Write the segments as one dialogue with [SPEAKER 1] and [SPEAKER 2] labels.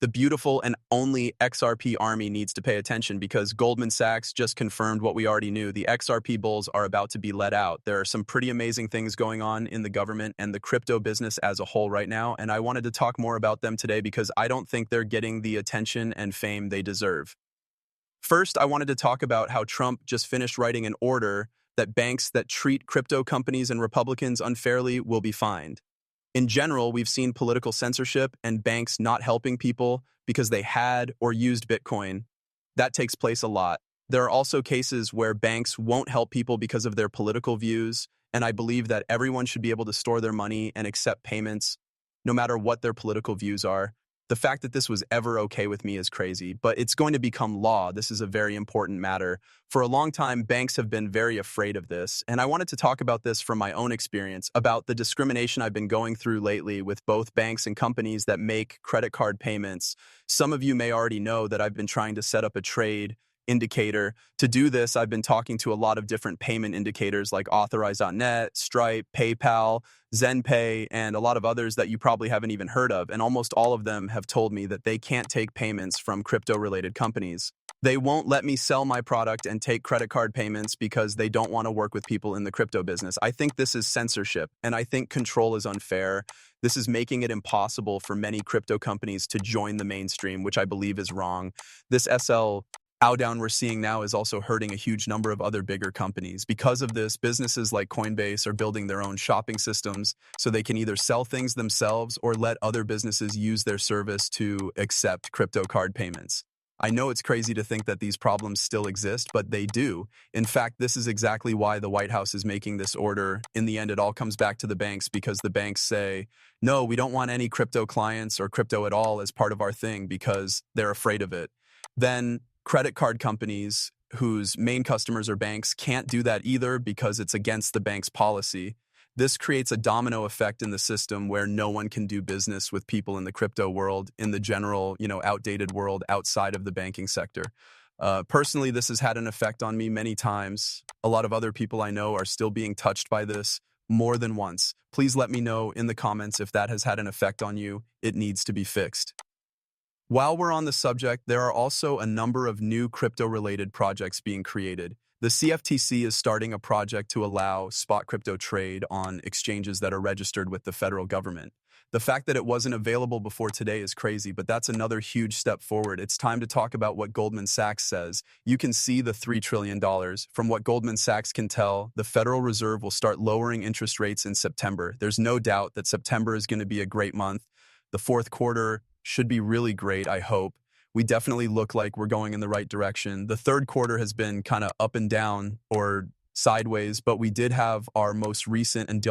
[SPEAKER 1] The beautiful and only XRP army needs to pay attention because Goldman Sachs just confirmed what we already knew. The XRP bulls are about to be let out. There are some pretty amazing things going on in the government and the crypto business as a whole right now, and I wanted to talk more about them today because I don't think they're getting the attention and fame they deserve. First, I wanted to talk about how Trump just finished writing an order that banks that treat crypto companies and Republicans unfairly will be fined. In general, we've seen political censorship and banks not helping people because they had or used Bitcoin. That takes place a lot. There are also cases where banks won't help people because of their political views, and I believe that everyone should be able to store their money and accept payments, no matter what their political views are. The fact that this was ever okay with me is crazy, but it's going to become law. This is a very important matter. For a long time, banks have been very afraid of this, and I wanted to talk about this from my own experience, about the discrimination I've been going through lately with both banks and companies that make credit card payments. Some of you may already know that I've been trying to set up a trade indicator. To do this, I've been talking to a lot of different payment indicators like Authorize.net, Stripe, PayPal, ZenPay, and a lot of others that you probably haven't even heard of, and almost all of them have told me that they can't take payments from crypto-related companies. They won't let me sell my product and take credit card payments because they don't want to work with people in the crypto business. I think this is censorship, and I think control is unfair. This is making it impossible for many crypto companies to join the mainstream, which I believe is wrong. This SL down we're seeing now is also hurting a huge number of other bigger companies. Because of this, businesses like Coinbase are building their own shopping systems so they can either sell things themselves or let other businesses use their service to accept crypto card payments. I know it's crazy to think that these problems still exist, but they do. In fact, this is exactly why the White House is making this order. In the end, it all comes back to the banks because the banks say, no, we don't want any crypto clients or crypto at all as part of our thing because they're afraid of it. Then credit card companies whose main customers are banks can't do that either because it's against the bank's policy. This creates a domino effect in the system where no one can do business with people in the crypto world, in the general, outdated world outside of the banking sector. Personally, this has had an effect on me many times. A lot of other people I know are still being touched by this more than once. Please let me know in the comments if that has had an effect on you. It needs to be fixed. While we're on the subject, there are also a number of new crypto-related projects being created. The CFTC is starting a project to allow spot crypto trade on exchanges that are registered with the federal government. The fact that it wasn't available before today is crazy, but that's another huge step forward. It's time to talk about what Goldman Sachs says. You can see the $3 trillion. From what Goldman Sachs can tell, the Federal Reserve will start lowering interest rates in September. There's no doubt that September is going to be a great month. The fourth quarter should be really great, I hope. We definitely look like we're going in the right direction. The third quarter has been kind of up and down or sideways, but we did have our most recent and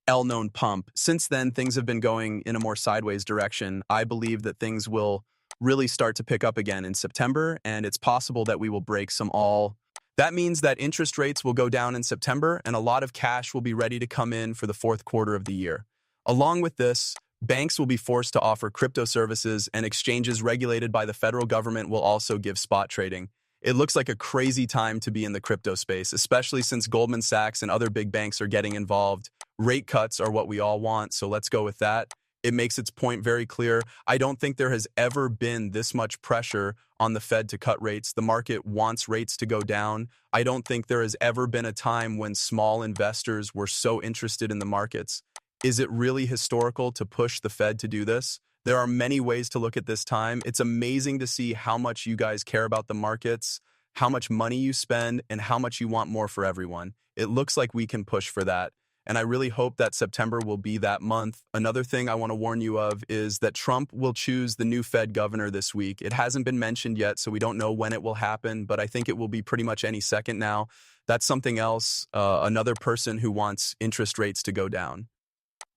[SPEAKER 1] known pump. Since then, things have been going in a more sideways direction. I believe that things will really start to pick up again in September, and it's possible that we will break some all. That means that interest rates will go down in September, and a lot of cash will be ready to come in for the fourth quarter of the year. Along with this, banks will be forced to offer crypto services, and exchanges regulated by the federal government will also give spot trading. It looks like a crazy time to be in the crypto space, especially since Goldman Sachs and other big banks are getting involved. Rate cuts are what we all want, so let's go with that. It makes its point very clear. I don't think there has ever been this much pressure on the Fed to cut rates. The market wants rates to go down. I don't think there has ever been a time when small investors were so interested in the markets. Is it really historical to push the Fed to do this? There are many ways to look at this time. It's amazing to see how much you guys care about the markets, how much money you spend, and how much you want more for everyone. It looks like we can push for that. And I really hope that September will be that month. Another thing I want to warn you of is that Trump will choose the new Fed governor this week. It hasn't been mentioned yet, so we don't know when it will happen, but I think it will be pretty much any second now. That's something else, another person who wants interest rates to go down.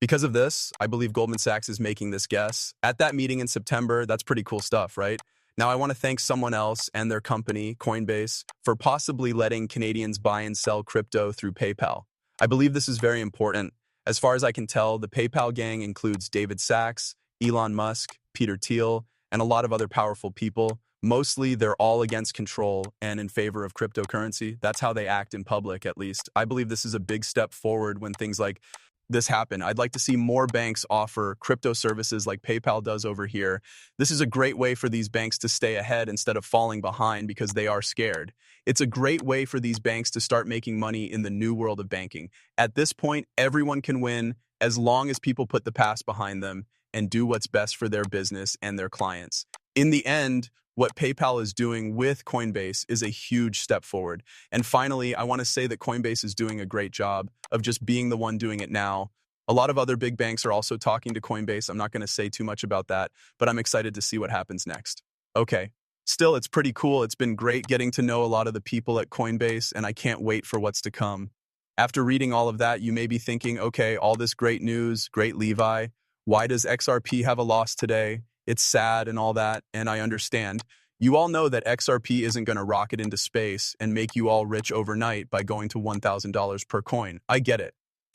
[SPEAKER 1] Because of this, I believe Goldman Sachs is making this guess. At that meeting in September, that's pretty cool stuff, right? Now, I want to thank someone else and their company, Coinbase, for possibly letting Canadians buy and sell crypto through PayPal. I believe this is very important. As far as I can tell, the PayPal gang includes David Sachs, Elon Musk, Peter Thiel, and a lot of other powerful people. Mostly, they're all against control and in favor of cryptocurrency. That's how they act in public, at least. I believe this is a big step forward when things like this happen. I'd like to see more banks offer crypto services like PayPal does over here. This is a great way for these banks to stay ahead instead of falling behind because they are scared. It's a great way for these banks to start making money in the new world of banking. At this point, everyone can win as long as people put the past behind them and do what's best for their business and their clients. In the end, what PayPal is doing with Coinbase is a huge step forward. And finally, I want to say that Coinbase is doing a great job of just being the one doing it now. A lot of other big banks are also talking to Coinbase. I'm not going to say too much about that, but I'm excited to see what happens next. Okay. Still, it's pretty cool. It's been great getting to know a lot of the people at Coinbase, and I can't wait for what's to come. After reading all of that, you may be thinking, okay, all this great news, great Levi. Why does XRP have a loss today? It's sad and all that, and I understand. You all know that XRP isn't going to rocket into space and make you all rich overnight by going to $1,000 per coin. I get it.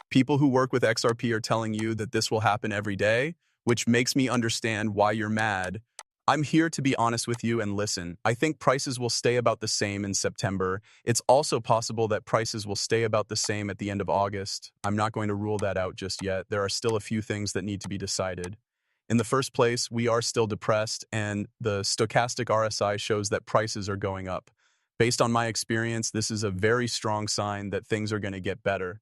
[SPEAKER 1] People who work with XRP are telling you that this will happen every day, which makes me understand why you're mad. I'm here to be honest with you and listen. I think prices will stay about the same in September. It's also possible that prices will stay about the same at the end of August. I'm not going to rule that out just yet. There are still a few things that need to be decided. In the first place, we are still depressed, and the stochastic RSI shows that prices are going up. Based on my experience, this is a very strong sign that things are going to get better.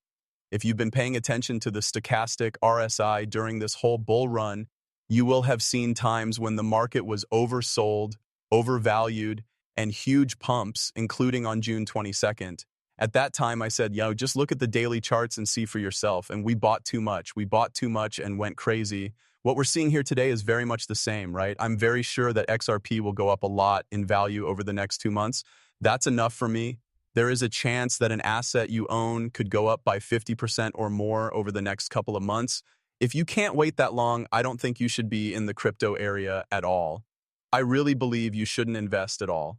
[SPEAKER 1] If you've been paying attention to the stochastic RSI during this whole bull run, you will have seen times when the market was oversold, overvalued, and huge pumps, including on June 22nd. At that time, I said, just look at the daily charts and see for yourself. And we bought too much. We bought too much and went crazy. What we're seeing here today is very much the same, right? I'm very sure that XRP will go up a lot in value over the next 2 months. That's enough for me. There is a chance that an asset you own could go up by 50% or more over the next couple of months. If you can't wait that long, I don't think you should be in the crypto area at all. I really believe you shouldn't invest at all.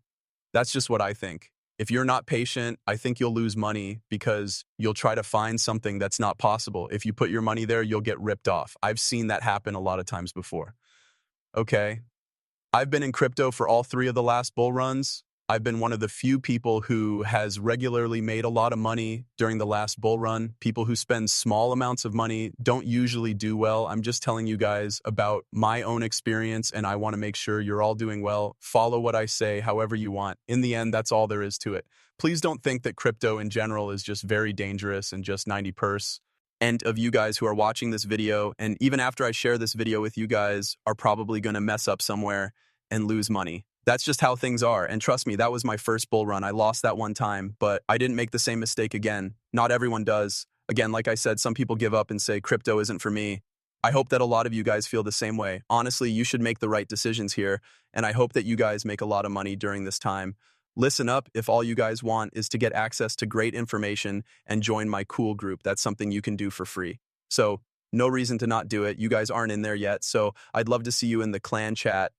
[SPEAKER 1] That's just what I think. If you're not patient, I think you'll lose money because you'll try to find something that's not possible. If you put your money there, you'll get ripped off. I've seen that happen a lot of times before. Okay. I've been in crypto for all 3 of the last bull runs. I've been one of the few people who has regularly made a lot of money during the last bull run. People who spend small amounts of money don't usually do well. I'm just telling you guys about my own experience, and I want to make sure you're all doing well. Follow what I say however you want. In the end, that's all there is to it. Please don't think that crypto in general is just very dangerous and just 90 purse. And of you guys who are watching this video, and even after I share this video with you guys, are probably going to mess up somewhere and lose money. That's just how things are. And trust me, that was my first bull run. I lost that one time, but I didn't make the same mistake again. Not everyone does. Again, like I said, some people give up and say crypto isn't for me. I hope that a lot of you guys feel the same way. Honestly, you should make the right decisions here, and I hope that you guys make a lot of money during this time. Listen up if all you guys want is to get access to great information and join my cool group. That's something you can do for free. So no reason to not do it. You guys aren't in there yet, so I'd love to see you in the clan chat.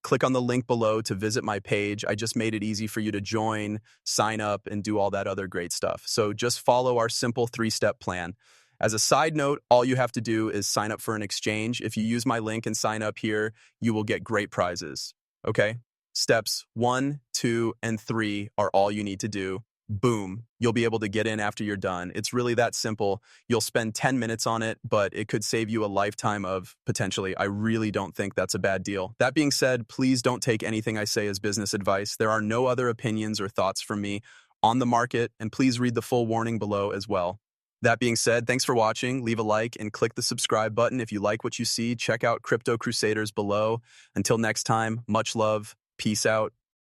[SPEAKER 1] Click on the link below to visit my page. I just made it easy for you to join, sign up, and do all that other great stuff. So just follow our simple 3-step plan. As a side note, all you have to do is sign up for an exchange. If you use my link and sign up here, you will get great prizes. Okay? Steps 1, 2, and 3 are all you need to do. Boom, you'll be able to get in after you're done. It's really that simple. You'll spend 10 minutes on it, but it could save you a lifetime of potentially. I really don't think that's a bad deal. That being said, please don't take anything I say as business advice. There are no other opinions or thoughts from me on the market, and please read the full warning below as well. That being said, thanks for watching. Leave a like and click the subscribe button if you like what you see. Check out Crypto Crusaders below. Until next time, much love. Peace out.